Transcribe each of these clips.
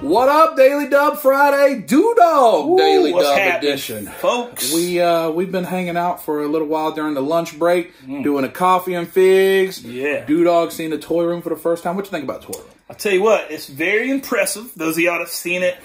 What up, Daily Dub Friday? DewDawg Daily Dub edition. Folks? We've been hanging out for a little while during the lunch break, doing a coffee and figs. Yeah. DewDawg seen the toy room for the first time. What you think about toy room? I'll tell you what, it's very impressive. Those of y'all that have seen it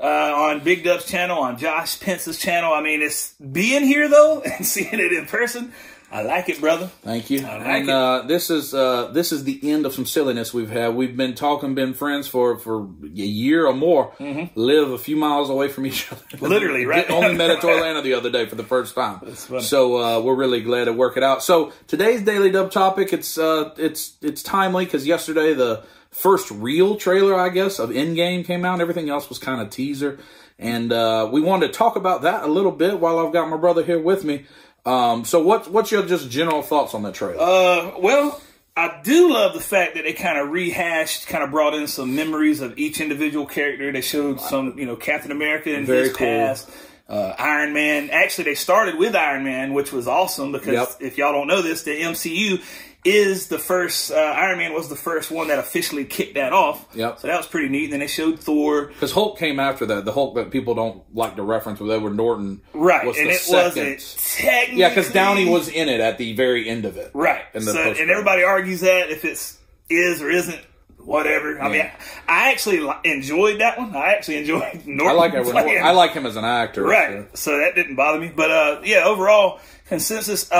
on Big Dub's channel, on Josh Pence's channel. I mean, it's being here, though, and seeing it in person. I like it, brother. Thank you. I like it. This is the end of some silliness we've had. We've been talking, been friends for a year or more. Live a few miles away from each other. Literally, right? Only met at Orlando the other day for the first time. That's funny. So we're really glad to work it out. So today's Daily Dub topic, it's timely because yesterday the first real trailer, I guess, of Endgame came out. Everything else was kind of teaser, and we wanted to talk about that a little bit while I've got my brother here with me. So what's your just general thoughts on the trailer? Well, I do love the fact that they kind of rehashed, kind of brought in some memories of each individual character. They showed some, Captain America in his past, Iron Man. Actually, they started with Iron Man, which was awesome because if y'all don't know this, the MCU is the first, Iron Man was the first one that officially kicked that off. So that was pretty neat. And then they showed Thor. Because Hulk came after that. The Hulk that people don't like to reference with Edward Norton. Right. Was and the it second. wasn't technically. Yeah, because Downey was in it at the very end of it. Right. In the and everybody argues that if it's is or isn't, whatever. I mean, I actually enjoyed that one. I actually enjoyed Norton. I like Edward Norton. I like him as an actor. Right. So that didn't bother me. But overall consensus,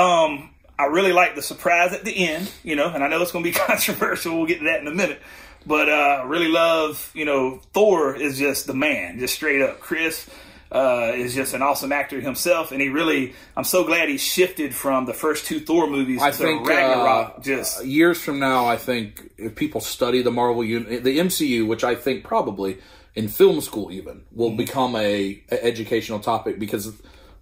I really like the surprise at the end, and I know it's going to be controversial. We'll get to that in a minute. But I really love, Thor is just the man, just straight up. Chris is just an awesome actor himself. And I'm so glad he shifted from the first two Thor movies to Ragnarok. Years from now, I think if people study the Marvel, the MCU, which I think probably in film school even, will become a educational topic because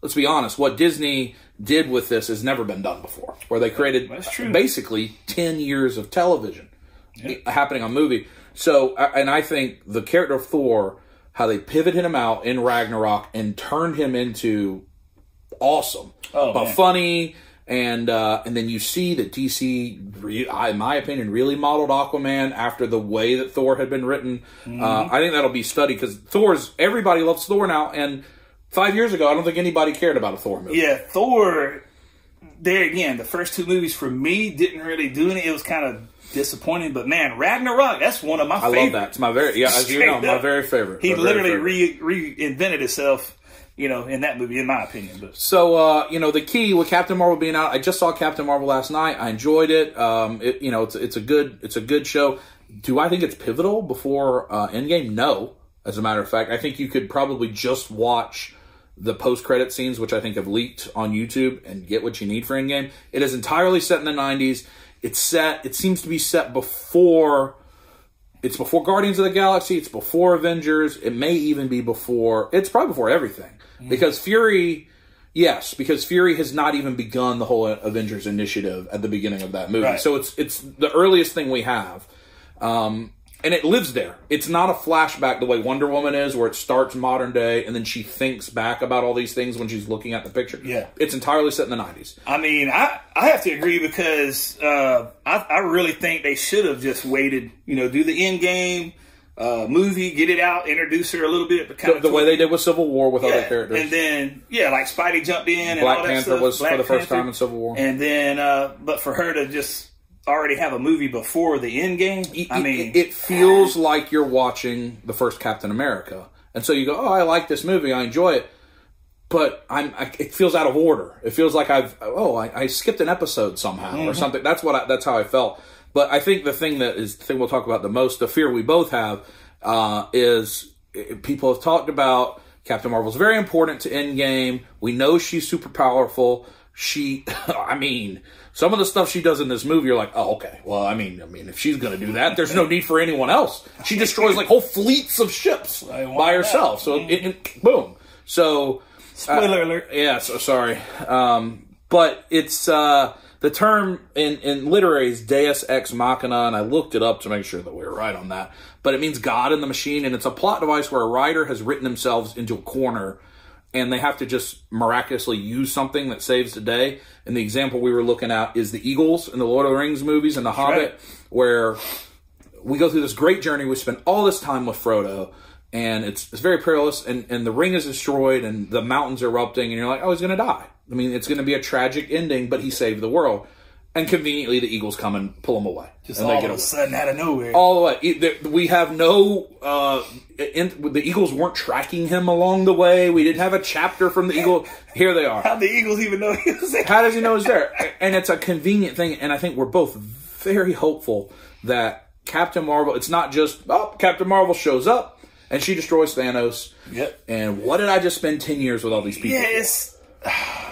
let's be honest, what Disney did with this has never been done before, where they created basically 10 years of television happening on movie. So, and I think the character of Thor, how they pivoted him out in Ragnarok and turned him into awesome, but funny, and then you see that DC, in my opinion, really modeled Aquaman after the way that Thor had been written. I think that'll be studied because everybody loves Thor now, and 5 years ago, I don't think anybody cared about a Thor movie. Yeah, Thor, there again, the first two movies for me didn't really do anything. It was kind of disappointing. But man, Ragnarok, that's one of my favorites. I love that. It's my very, as you know, my very favorite. He literally reinvented himself, in that movie, in my opinion. But. So, the key with Captain Marvel being out, I just saw Captain Marvel last night. I enjoyed it. It's a good show. Do I think it's pivotal before Endgame? No. As a matter of fact, I think you could probably just watch the post-credit scenes, which I think have leaked on YouTube, and get what you need for Endgame. It is entirely set in the 90s. It seems to be set before Guardians of the Galaxy. It's before Avengers. It may even be it's probably before everything. Because Fury has not even begun the whole Avengers initiative at the beginning of that movie. Right. So it's the earliest thing we have. And it lives there. It's not a flashback the way Wonder Woman is, where it starts modern day and then she thinks back about all these things when she's looking at the picture. Yeah. It's entirely set in the 90s. I mean, I have to agree because I really think they should have just waited, do the Endgame movie, get it out, introduce her a little bit. But the way they did with Civil War with other characters. And then, like Spidey jumped in and Black all that Panther stuff. was for the first time in Civil War. And then, but for her to just already have a movie before the end game. It feels like you're watching the first Captain America, and so you go, "Oh, I like this movie, I enjoy it," but it feels out of order. It feels like I skipped an episode somehow or something. That's how I felt. But I think the thing we'll talk about the most, the fear we both have, is people have talked about Captain Marvel's very important to Endgame. We know she's super powerful. Some of the stuff she does in this movie, you're like, oh, okay. Well, if she's going to do that, there's no need for anyone else. She destroys like whole fleets of ships by herself. So, boom. So, spoiler alert. Yeah, so sorry. But it's, the term in literary is Deus Ex Machina, and I looked it up to make sure that we were right on that. But it means God in the machine, and it's a plot device where a writer has written themselves into a corner and they have to just miraculously use something that saves the day. And the example we were looking at is the Eagles in the Lord of the Rings movies and The Hobbit, where we go through this great journey. We spend all this time with Frodo, and it's very perilous, and the ring is destroyed, and the mountain's erupting, and you're like, oh, he's going to die. I mean, it's going to be a tragic ending, but he saved the world. And conveniently, the Eagles come and pull him away. Just all of a sudden, out of nowhere. All the way. We have no... the Eagles weren't tracking him along the way. We didn't have a chapter from the Eagle. Here they are. How'd the Eagles even know he was there? How does he know he's there? And it's a convenient thing, and I think we're both very hopeful that Captain Marvel... It's not just, oh, Captain Marvel shows up, and she destroys Thanos. Yep. And what did I just spend 10 years with all these people? Yeah,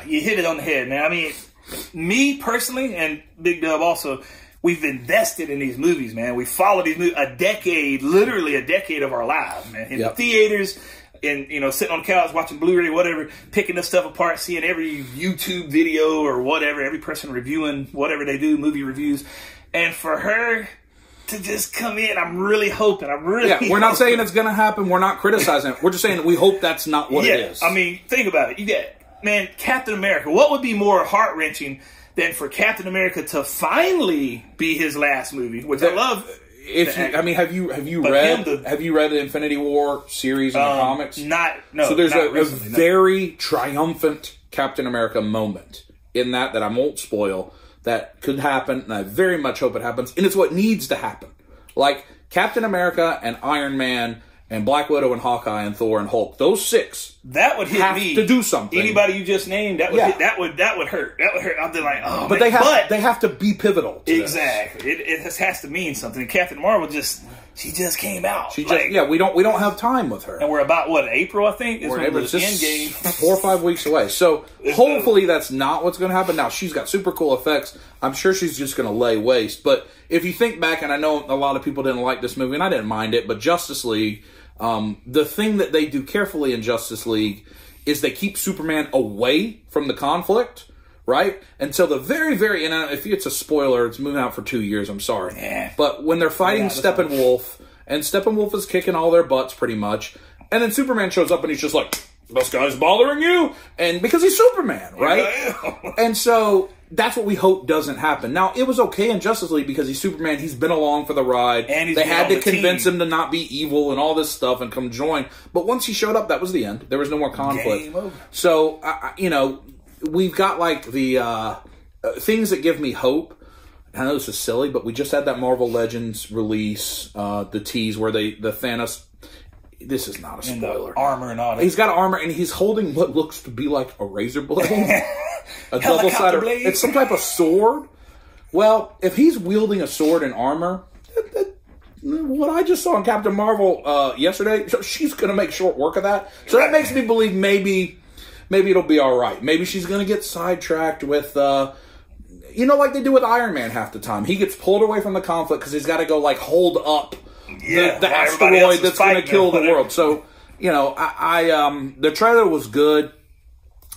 you hit it on the head, man. I mean... Me personally, and Big Dub also, we've invested in these movies, man. We followed these movies literally a decade of our lives, man. In the theaters, and sitting on the couch watching Blu-ray, whatever, picking this stuff apart, seeing every YouTube video or whatever, every person reviewing whatever they do, movie reviews, and for her to just come in, I'm really hoping. We're not saying it's going to happen. We're not criticizing it. We're just saying we hope that's not what it is. I mean, think about it. You get. Man, Captain America, what would be more heart-wrenching than for Captain America to finally be his last movie, which I love. Have you read the Infinity War series in the comics? No. So there's a very triumphant Captain America moment in that I won't spoil, that could happen, and I very much hope it happens, and it's what needs to happen. Like Captain America and Iron Man and Black Widow and Hawkeye and Thor and Hulk, those 6 that would hit have me to do something. Anybody you just named, that would that would hurt. That would hurt. I'd be like, oh, but man. they have to be pivotal. To exactly. It has to mean something. And Captain Marvel she just came out. We don't have time with her. And we're about April, I think. It's just Endgame. 4 or 5 weeks away. So hopefully that's not what's going to happen. Now she's got super cool effects. I'm sure she's just going to lay waste. But if you think back, and I know a lot of people didn't like this movie, and I didn't mind it, but Justice League. The thing that they do carefully in Justice League is they keep Superman away from the conflict, right? Until the very, very end. If it's a spoiler, it's moving out for 2 years, I'm sorry. Yeah. But when they're fighting Steppenwolf, and Steppenwolf is kicking all their butts pretty much, and then Superman shows up and he's just like, this guy's bothering you? And because he's Superman, right? And so that's what we hope doesn't happen. Now, it was okay in Justice League because he's Superman. He's been along for the ride. And they had to convince him to not be evil and all this stuff and come join. But once he showed up, that was the end. There was no more conflict. Game over. So, we've got like the things that give me hope. I know this is silly, but we just had that Marvel Legends release, the tease where the Thanos... This is not a spoiler. The armor and all that. He's got armor, and he's holding what looks to be like a razor blade. A double-sided blade. It's some type of sword. Well, if he's wielding a sword and armor, what I just saw in Captain Marvel yesterday, so she's going to make short work of that. So that makes me believe maybe it'll be all right. Maybe she's going to get sidetracked with... like they do with Iron Man half the time. He gets pulled away from the conflict because he's got to go hold up the asteroid that's going to kill the world. So, the trailer was good.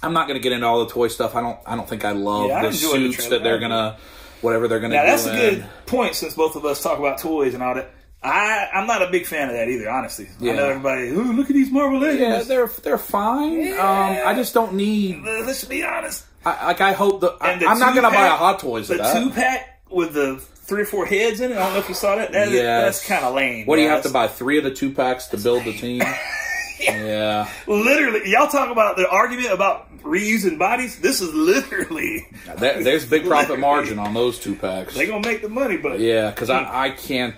I'm not going to get into all the toy stuff. I don't think I love the suits that they're going to, whatever they're going to do. Now, that's a good point since both of us talk about toys and all that. I'm not a big fan of that either, honestly. Yeah. I know everybody, ooh, look at these Marvel Legends. Yeah, they're fine. Yeah. I just don't need... Let's be honest. I hope I'm not going to buy a Hot Toys of that. The 2-pack with the 3 or 4 heads in it. I don't know if you saw that. That's kind of lame. What do you have to buy? 3 of the 2-packs to build the team? Yeah. Literally, y'all talk about the argument about reusing bodies. This is literally... There's big profit margin on those 2-packs. They're going to make the money, but... Yeah, because I can't...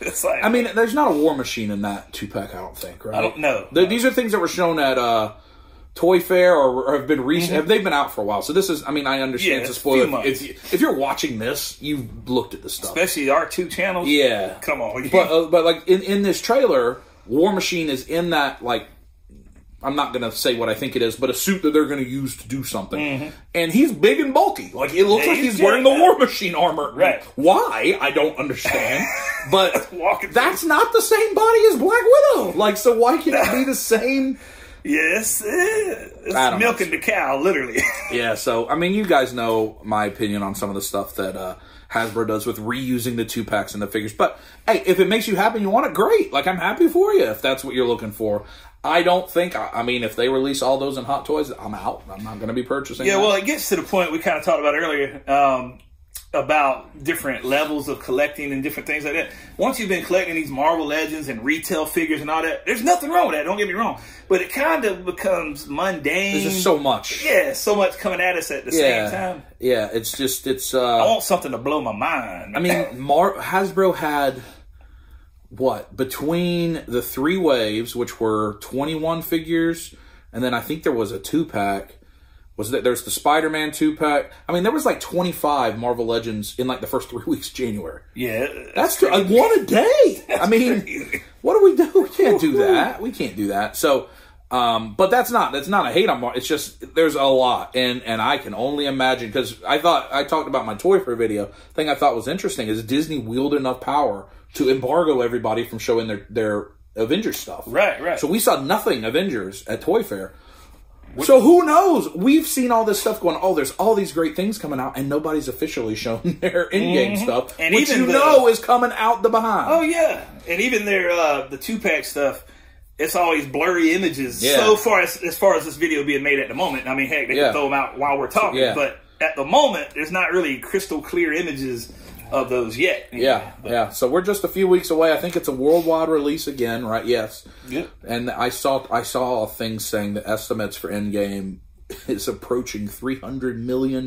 It's like, there's not a War Machine in that 2-pack, I don't think, right? I don't know. These are things that were shown at... Toy Fair or have been recent. Mm-hmm. They've been out for a while, so this is. I understand it's a spoiler. If you're watching this, you've looked at this stuff, especially our 2 channels. Yeah, come on. But like in this trailer, War Machine is in that like. I'm not going to say what I think it is, but a suit that they're going to use to do something. Mm-hmm. And he's big and bulky. Like, it looks like he's wearing the War Machine armor. Right. Why? I don't understand. But that's not the same body as Black Widow. Like, so why can't it be the same... Yes, it's milking the cow, literally. Yeah, so, you guys know my opinion on some of the stuff that Hasbro does with reusing the 2-packs and the figures. But, hey, if it makes you happy and you want it, great. Like, I'm happy for you if that's what you're looking for. I don't think, if they release all those in Hot Toys, I'm out. I'm not going to be purchasing that. Well, it gets to the point we kind of talked about earlier. about different levels of collecting and different things like that. Once you've been collecting these Marvel Legends and retail figures and all that, there's nothing wrong with that. Don't get me wrong. But it kind of becomes mundane. There's just so much. Yeah, so much coming at us at the same time. Yeah, it's... I want something to blow my mind. I mean, Hasbro had... What? Between the 3 waves, which were 21 figures, and then I think there was a 2-pack. There's the Spider-Man 2-pack. I mean, there was like 25 Marvel Legends in like the first 3 weeks of January. Yeah. That's one a day. I mean, crazy. What do we do? We can't do that. We can't do that. So, but that's not a hate on Marvel. It's just, there's a lot. And I can only imagine, because I talked about my Toy Fair video. The thing I thought was interesting is Disney wielded enough power to embargo everybody from showing their Avengers stuff. Right. So we saw nothing Avengers at Toy Fair. So who knows? We've seen all this stuff going, there's all these great things coming out, and nobody's officially shown their in-game stuff, and which even is coming out the behind. Oh, yeah. And even their the 2-pack stuff, it's always blurry images. Yeah. So far as this video being made at the moment. I mean, heck, they can throw them out while we're talking. Yeah. But at the moment, there's not really crystal clear images of those yet. Yeah. So we're just a few weeks away. I think it's a worldwide release again, right? Yes. Yeah. And I saw things saying the estimates for Endgame is approaching $300 million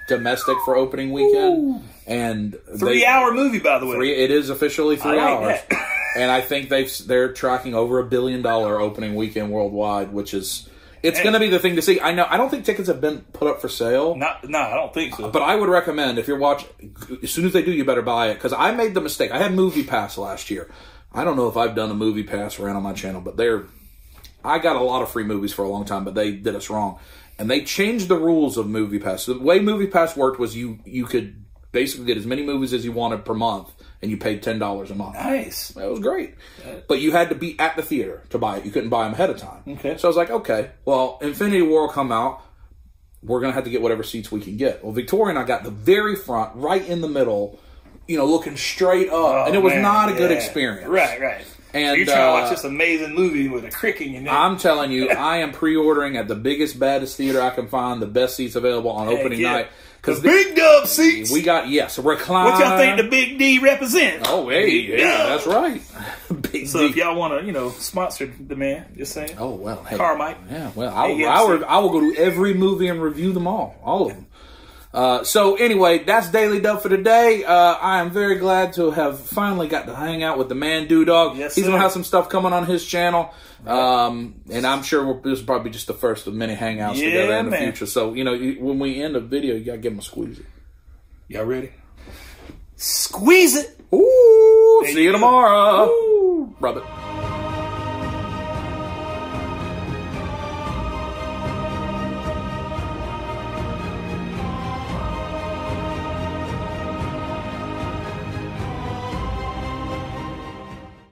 domestic for opening weekend. Ooh. And 3-hour movie, by the way. It is officially 3 hours. That. And I think they're tracking over $1 billion opening weekend worldwide, which is... It's going to be the thing to see. I know. I don't think tickets have been put up for sale. No, I don't think so. But I would recommend, if you're watching, as soon as they do, you better buy it. Because I made the mistake. I had Movie Pass last year. I don't know if I've done a Movie Pass ran on my channel, but I got a lot of free movies for a long time, but they did us wrong. And they changed the rules of Movie Pass. So the way Movie Pass worked was you could basically get as many movies as you wanted per month, and you paid $10 a month. Nice. That was great. But you had to be at the theater to buy it. You couldn't buy them ahead of time. Okay. So I was like, okay, well, Infinity War will come out. We're going to have to get whatever seats we can get. Well, Victoria and I got the very front, right in the middle, looking straight up. And it was not a good experience. Right. And so you're trying to watch this amazing movie with a crick in your neck. I'm telling you, I am pre-ordering at the biggest, baddest theater I can find, the best seats available on opening night. Because big dub seats. We got, recline. What y'all think the big D represents? Oh, hey, that's right. So if y'all want to, sponsor the man, just saying. Oh, well, hey. Carmike. Yeah, well, I will go to every movie and review them all of them. So anyway, that's Daily Dub for today. I am very glad to have finally got to hang out with the man DewDawg. Yes, He's going to have some stuff coming on his channel. And I'm sure this is probably just the first of many hangouts together in the future. So, when we end a video, you got to give him a squeeze. Y'all ready? Squeeze it. Ooh, see you tomorrow. Ooh, rub it.